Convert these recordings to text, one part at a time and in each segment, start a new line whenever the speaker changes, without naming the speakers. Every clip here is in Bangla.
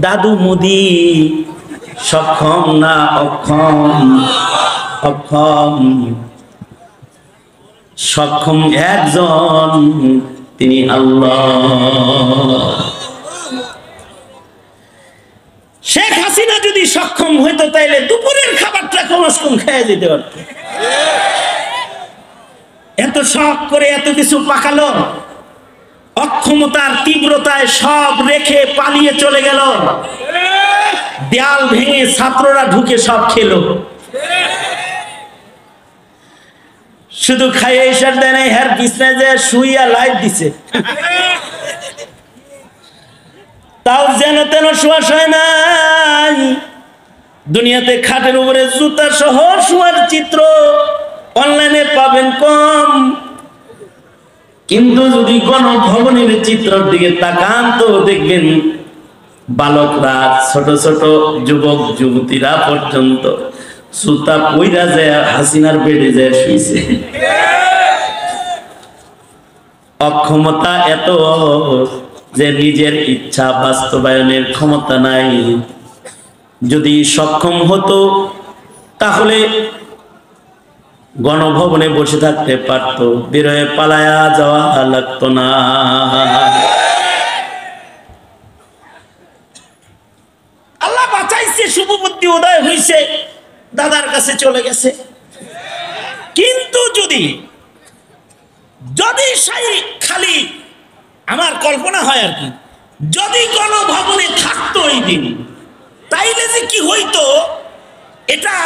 দাদু মোদি সক্ষম না অক্ষম? অক্ষম। সক্ষম একজন, তিনি আল্লাহ। শেখ হাসিনা যদি সক্ষম হইতো তাইলে দুপুরের খাবারটা কমস কম খেয়ে যেতে পারত। এত শখ করে এত কিছু পাকালো, অক্ষমতার তীব্রতায় সব রেখে পালিয়ে চলে গেল। দেয়াল ভেঙে ছাত্ররা ঢুকে সব খেলো। শুধু খাইয়ে এসার দেয় হ্যার বিছনায় যে শুইয়া লাইট দিছে, তাও যেন তেন শোয়া হয় নাই। দুনিয়াতে খাটের উপরে জুতা সহ শোয়ার চিত্র অনলাইনে পাবেন কম, কিন্তু যদি গণভবনের চিত্রের দিকে তাকান তো দেখবেন বালকরা, ছোট ছোট যুবক যুবতীরা পর্যন্ত জুতা পইরা যায় হাসিনার বেডে যায় শুইছে। অক্ষমতা এত যে নিজের ইচ্ছা বাস্তবায়নের ক্ষমতা নাই। যদি সক্ষম হতো তাহলে গণভবনে বসে থাকতে পারত, বেরোয় পালায়া যাওয়া লাগতো না। আল্লাহ বাঁচাইছে, শুভবুদ্ধি উদয় হয়েছে, দাদার কাছে চলে গেছে। কিন্তু যদি খালি আমার কল্পনা হয় আর কি, যদি গণভবনে থাকতো এই দিন, তাইলে যে কি হইতো এটা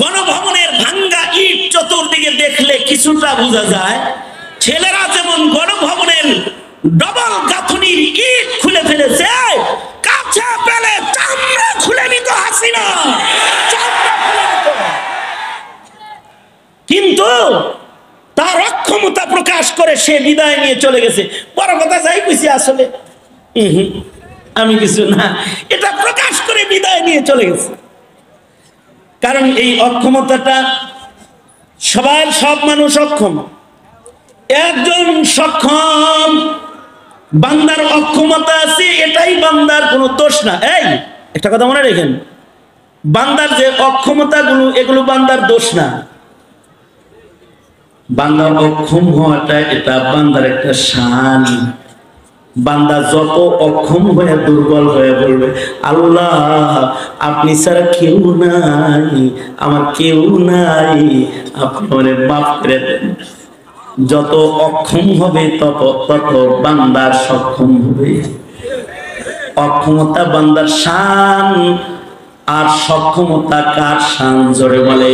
গণভবনের ভাঙ্গা ইট চতুর্দিকে দেখলে কিছুটা বোঝা যায়। ছেলেরা যেমন গণভবনের ডবল গাঁথনির ইট খুলে ফেলেছে, কাছে পেলে চামড়া খুলে নিত হাসিনা, কিন্তু তার অক্ষমতা প্রকাশ করে সে বিদায় নিয়ে চলে গেছে। বড় কথা যাই কইছি, আসলে আমি কিছু না, এটা প্রকাশ করে বিদায় নিয়ে চলে গেছে। কারণ এই অক্ষমতাটা সব মানুষ অক্ষম। একজন সক্ষম বান্দার অক্ষমতা আছে, এটাই বান্দার কোনো দোষ না। এই একটা কথা মনে রেখেন, বান্দার যে অক্ষমতা গুলো এগুলো বান্দার দোষ না। বান্দার অক্ষম হওয়াটা এটা বান্দার একটা শান। বান্দা যত অক্ষম হয়ে দুর্বল হয়ে বলবে, আল্লাহ আপনি ছাড়া কেউ নাই, আমার কেউ নাই, আপনি আমাদের মাফ করে দেন, যত অক্ষম হবে তত বান্দার সক্ষম হবে। অক্ষমতা বান্দার শান, আর সক্ষমতা কার শান? জোরে বলে।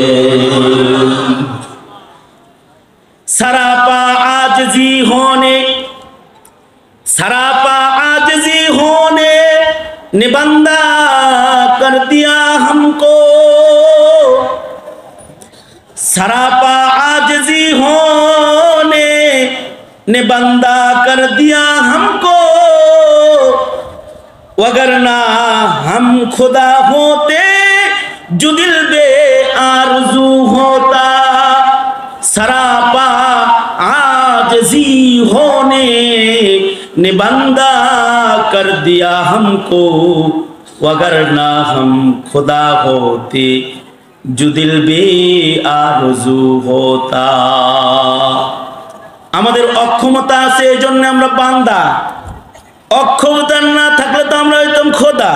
सरापा आजजी होने ने बंदा कर दिया हमको, सरापा आजजी होने ने बंदा कर दिया हमको, वगरना हम खुदा होते जो दिल बे आरज़ू होता, सरापा आजजी होने ने बंदा कर दिया हमको, वगरना हम खुदा होते जो दिल बे आरज़ू होता। আমাদের অক্ষমতা আছে এজন্য আমরা বান্দা, অক্ষমতা না থাকলে তো আমরা হইতাম খোদা।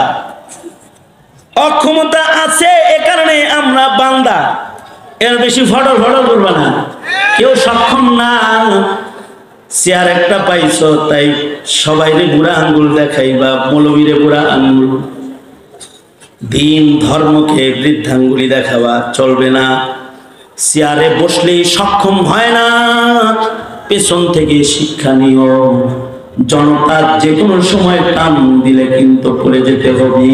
অক্ষমতা আছে এ কারণে আমরা বান্দা। এর বেশি ফটল করবা না। কেউ সক্ষম না, চেয়ার একটা পাইছো তাই সবাইরে বুড়া আঙ্গুল দেখাইবা, মৌলবীরে বুড়া আঙ্গুল, দিন ধর্মকে বৃদ্ধাঙ্গুলি দেখাবা, চলবে না। চেয়ারে বসলেই সক্ষম হয় না, পেছন থেকে শিক্ষা নিও। জনতার যে কোনো সময় টান দিলে কিন্তু পড়ে যেতে হবে।